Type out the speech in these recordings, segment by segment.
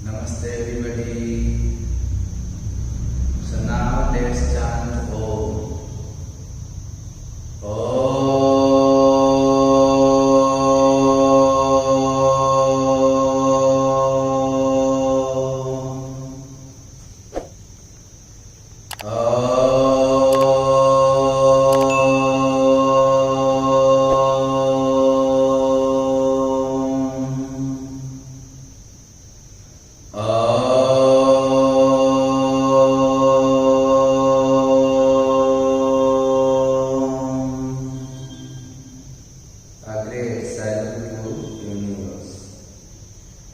Namaste everybody. So now let's chant Om.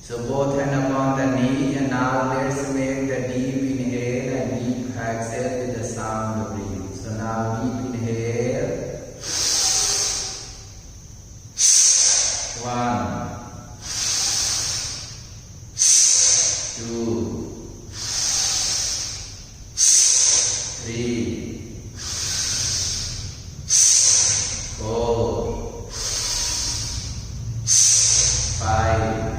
So both hand upon the knee, and now let's make the deep inhale and deep exhale with the sound of breathing. So now deep inhale. 1, 2, 3, 4, 5,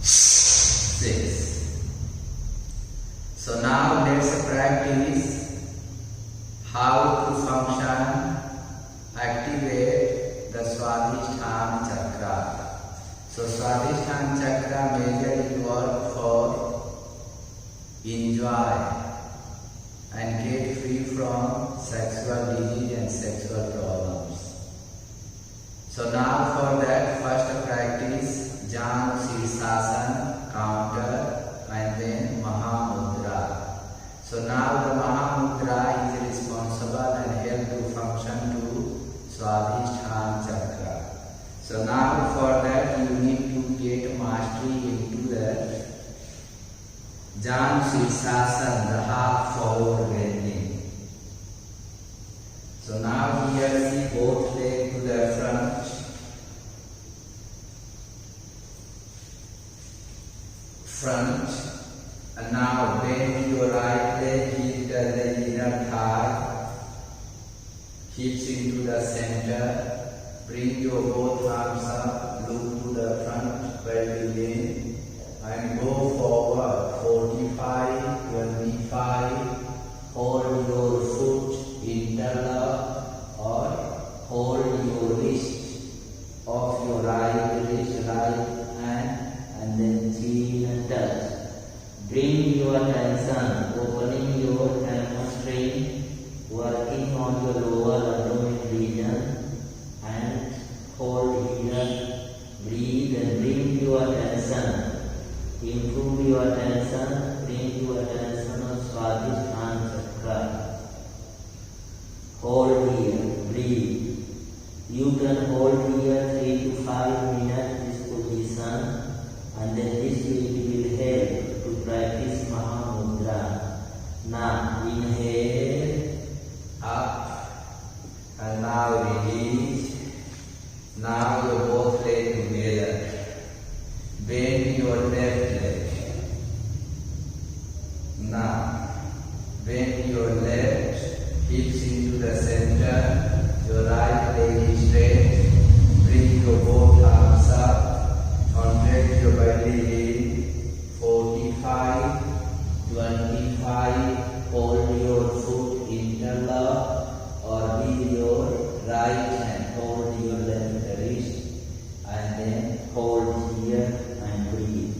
6. So now let's practice how to function, activate the Swadhisthana chakra. So Swadhisthana chakra majorly work for enjoy and get free from sexual disease and sexual problems. So now for that, first practice Swadhisthana, counter, and then Mahamudra. So now the Mahamudra is responsible and help to function to Swadhisthana chakra. So now for that you need to get mastery into the Swadhisthana, the half forward bending. So now here see both legs to the front, and now bend your right leg, hit the inner thigh, hips into the center, bring your both arms up, look to the front, belly in, and go forward, 45, 25, hold your foot interlock or hold your wrist of your right wrist, right hand, and then chin and touch. Bring your attention, opening your hamstring, working on your lower abdomen region, and hold here, breathe and bring your attention. Improve your attention, bring your attention on Swadhisthana chakra. Hold here, breathe. You can hold here 3 to 5 minutes this position, and then this will help to practice Mahamudra. Now inhale, up, and now release. Now your both legs together. Bend your left leg. Now bend your left, hips into the center. Your right leg is straight. Bring your both arms up. Contract your belly in. 45, 25. Hold your foot interlock or with your right hand hold your left wrist, and then hold here and breathe.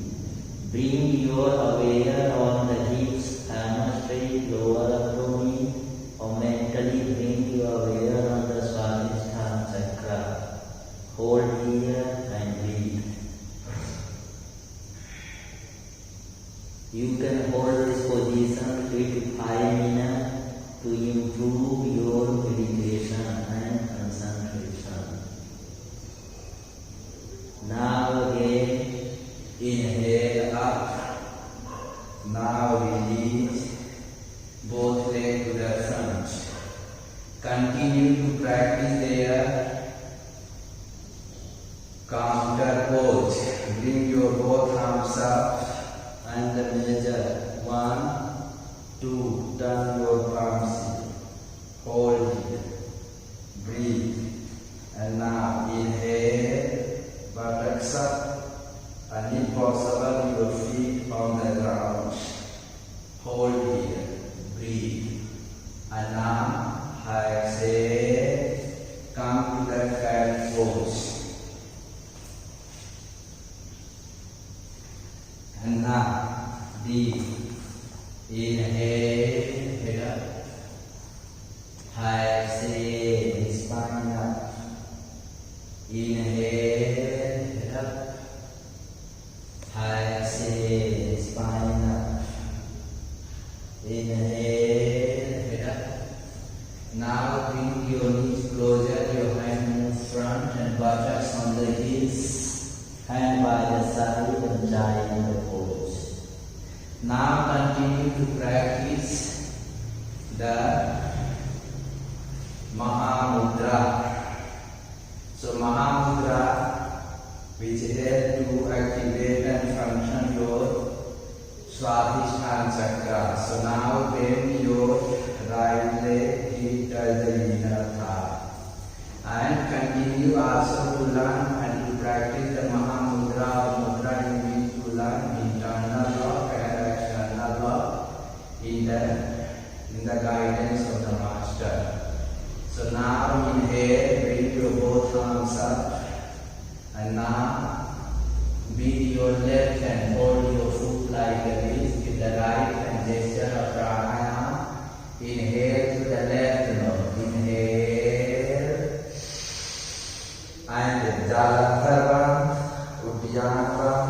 Bring your awareness on the hips, hamstring, lower abdomen, or mentally bring your awareness on the Swadhisthana chakra. Hold here and breathe. You can hold this position 3 to 5 minutes to improve your meditation and concentration. Now again, inhale up. Now release. Both side and join the pose. Now continue to practice the Mahamudra. So Mahamudra, which helps to activate and function your Swadhisthana chakra. So now bend your right leg, hip touch the inner thigh. And continue also to learn and to practice the Mahamudra. Mudra you need to learn internal law and external law in the guidance of the master. So now inhale, bring your both arms up, and now with your left hand hold your foot like this, with the right hand gesture of pranayama. Inhale to the left nose, inhale, and Jalatharvam, Uddiyanavam,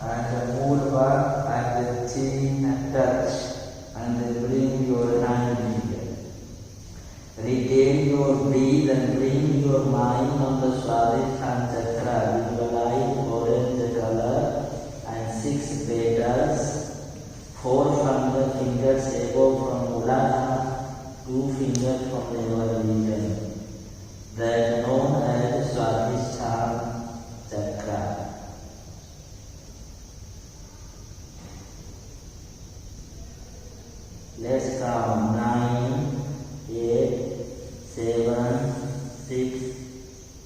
and the Mudra, and the chin touch, and then bring your hand here. Regain your breath and bring your mind on the Swadhisthana chakra. Visualize orange color and 6 petals, 4 from the fingers above from Mudra, 2 fingers from the lower region. That is known as Swadhisthana chakra. Let's count 9, 8, 7, 6,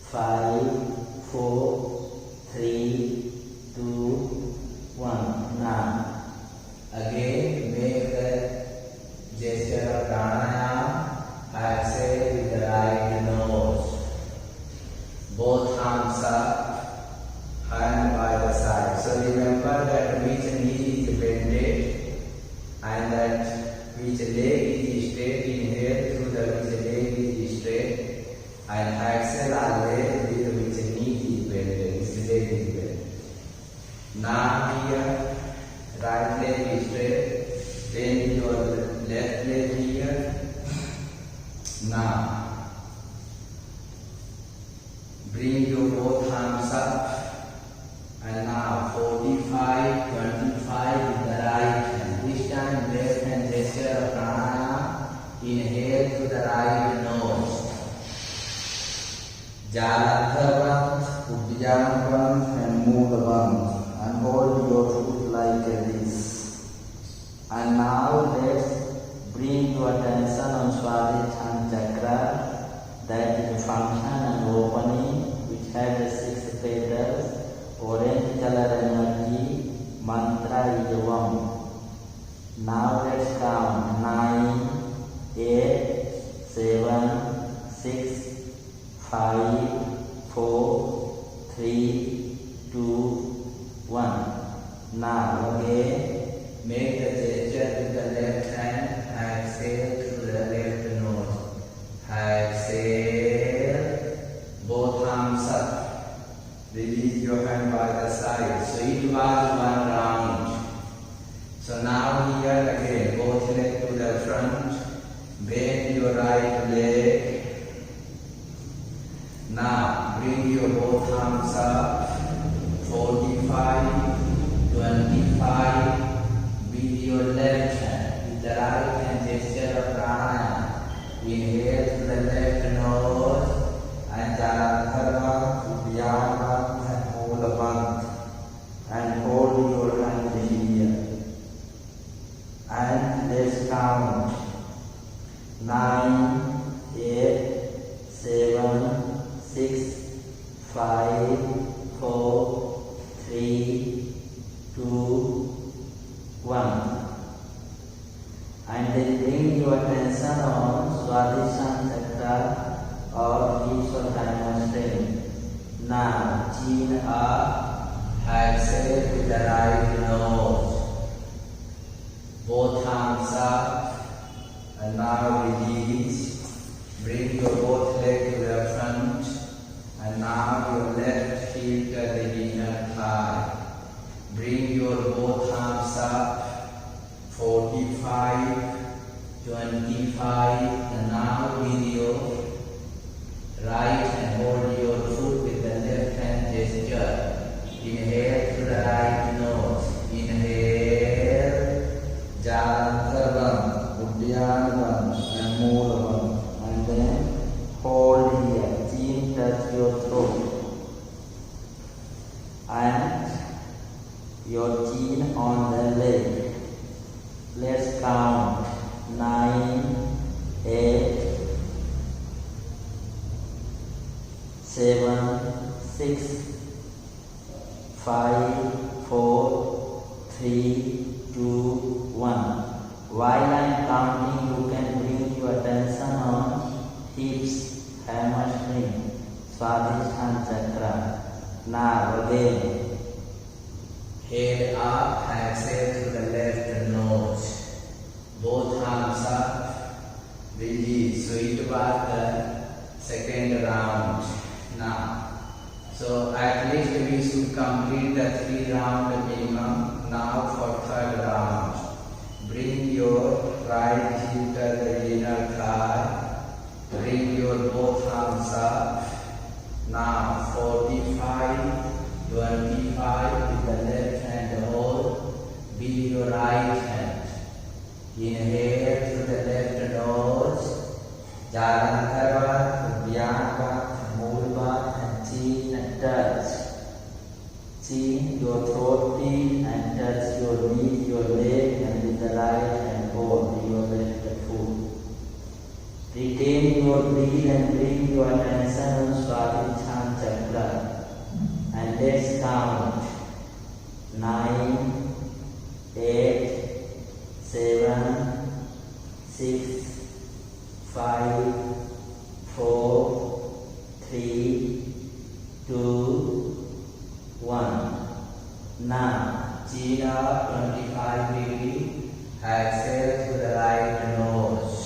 5, 4, 3, 2, 1. Now, again make the gesture of pranayama. Exhale with the right nose. Both arms up, hand by the side. So remember that which knee is bended and that which leg is straight. Inhale through the which leg is straight, and exhale always with which knee is bended, which leg is bended. Now here, right leg is straight, then your left leg here. Now, bring your both arms up, and now 45, 25 with the right hand. This time left hand gesture of pranayama. Inhale through the right nose. Jalatharvam, Uddiyanavam, and Mudra, and hold your foot like this. And now let's bring your attention on Swadhisthana chakra, that is function and opening, which has 6 petals, orange color energy, mantra is 1. Now let's count 9, 8, 7, 6, 5, 4, 3, 2, 1. Now again, make the gesture with the left hand. Exhale through the left nose. Exhale, both arms up. Release your hand by the side. So it was 1 round. So now here again, both legs to the front. Bend your right leg. Now bring your both arms up. 45, 25 with your left hand. With the right hand gesture of pranayama. Inhale through the left nose and Jalatharvam, Uddiyanavam, and Mudra, and hold your hand here. And let's count 9, 8, 7, 6, 5, 4, 3, 2, 1. And then bring your attention on Swadhisthana chakra or Ishwara strength. Now, chin up, exhale with the right nose. Both arms up, and now release. Bring your both legs to the front, and now your left heel to the inner thigh. Bring your both arms up. 45, 25, and now with your right hand hold your foot with the left hand gesture. Inhale through the your chin on the leg. Let's count 9, 8, 7, 6, 5, 4, 3, 2, 1. While I am counting, you can bring your attention on hips, hamstring, Swadhisthana chakra. Now again. Head up, exhale to the left nose. Both arms up, release. So it was the second round. Now, so at least we should complete the 3 round minimum. Now for third round. Bring your right heel to the inner thigh. Bring your both arms up. Now 45, 25 with the left hand hold. With your right hand. Inhale through the left nose. Jalantarva, Udyanva, Mulva and chin and touch. Chin your throat pin and touch your knee, your leg, and with the right hand hold your left foot. Retain your breath and bring your attention on Swadhisthana chakra. And let's count 9, 8, 7, 6, 5, 4, 3, 2, 1. Now, chin up 25 degrees. Exhale to the right nose.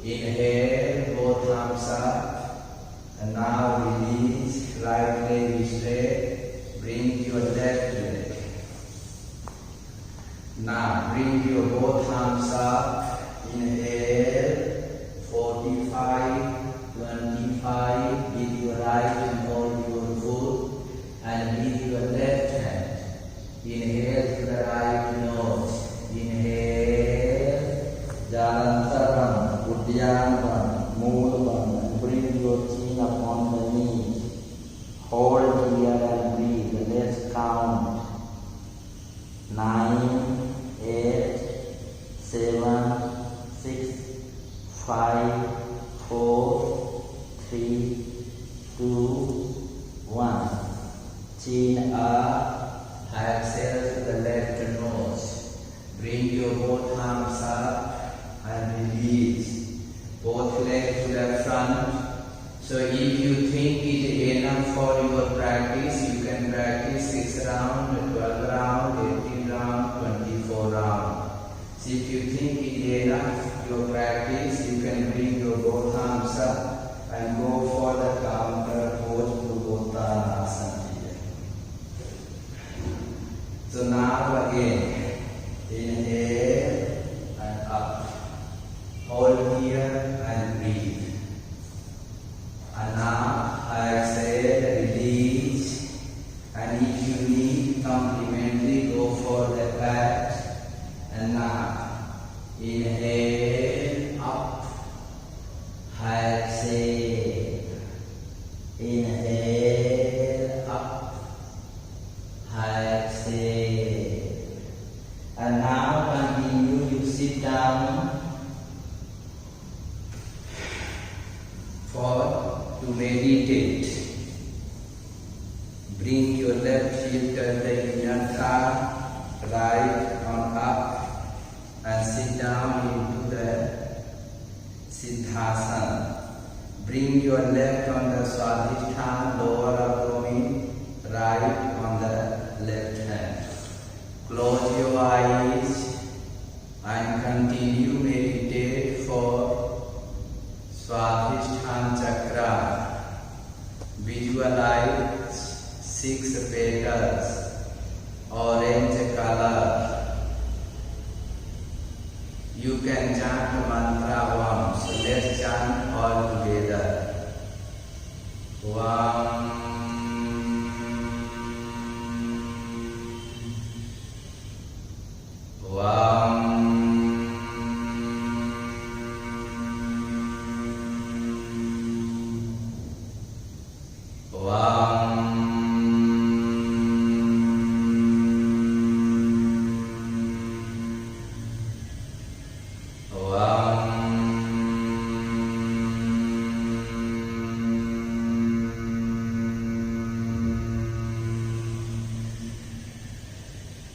Inhale, both arms up. And now release, right leg straight. Bring your left leg. Now bring your both arms up. Inhale, 45, 25. With your right hand hold your foot. And with your left hand, inhale to the right nose. Inhale, Jalantaram, Udyanvam, Mulvam, and bring your chin upon the knees. Hold here and breathe. Let's count 9, 8, 7, 6, 5, 4, 3, 2, 1. Chin up, exhale to the left nose. Bring your both arms up and release. Both legs to the front. So if you think it is enough for your practice, you can practice 6 rounds, 12 rounds, 18 rounds, 24 rounds. So if you think it is enough your practice, you can bring your both arms up and go for the counter pose to Uttanasana. So now again, inhale and up. Hold here and breathe. And now exhale, release. And if you need, complementary, go for the back. And now inhale, up. Exhale. Inhale, up. Exhale. And now continue, you sit down to meditate. Bring your left heel to the inner thigh, right on up, and sit down into the Siddhasana. Bring your left on the Swadhisthana, lower abdomen, right on the left hand. Close your eyes and continue meditate for Swadhisthana chakra. Visualize 6 petals, orange color. You can chant mantra once. So let's chant all together. Vam. Vam. Vam.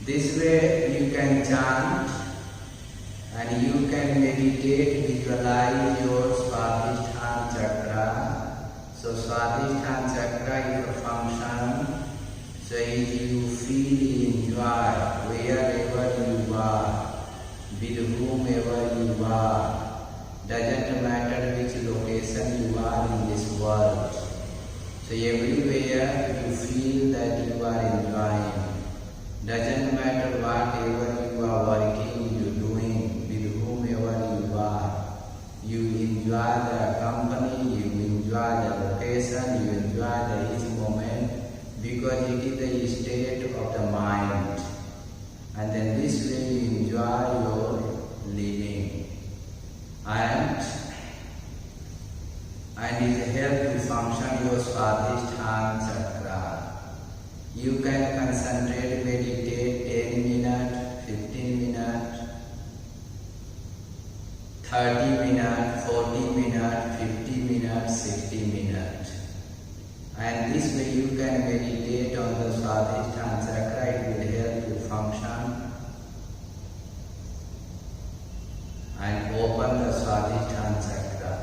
This way you can chant and you can meditate, visualize your Swadhisthana chakra. So Swadhisthana chakra is a function. So if you feel enjoy wherever you are, with whomever you are, doesn't matter which location you are in this world. So everywhere you feel that you are enjoying. Doesn't matter whatever you are working, you doing, with whomever you are. You enjoy the company, you enjoy the location, you enjoy each moment, because it is the state of the mind. And then this way you enjoy your living. And it helps to function your Swadhisthana chakra. You can concentrate, meditate 10 minutes, 15 minutes, 30 minutes, 40 minutes, 50 minutes, 60 minutes. And this way you can meditate on the Swadhisthana chakra. It will help you function and open the Swadhisthana chakra.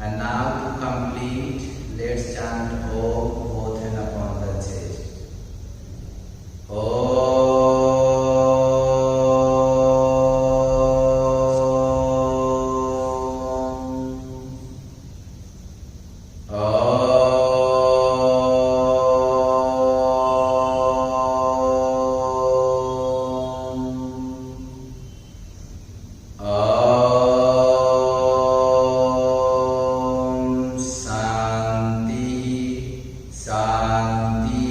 And now to complete, let's chant Om both and upon the chest. Om. Shanti,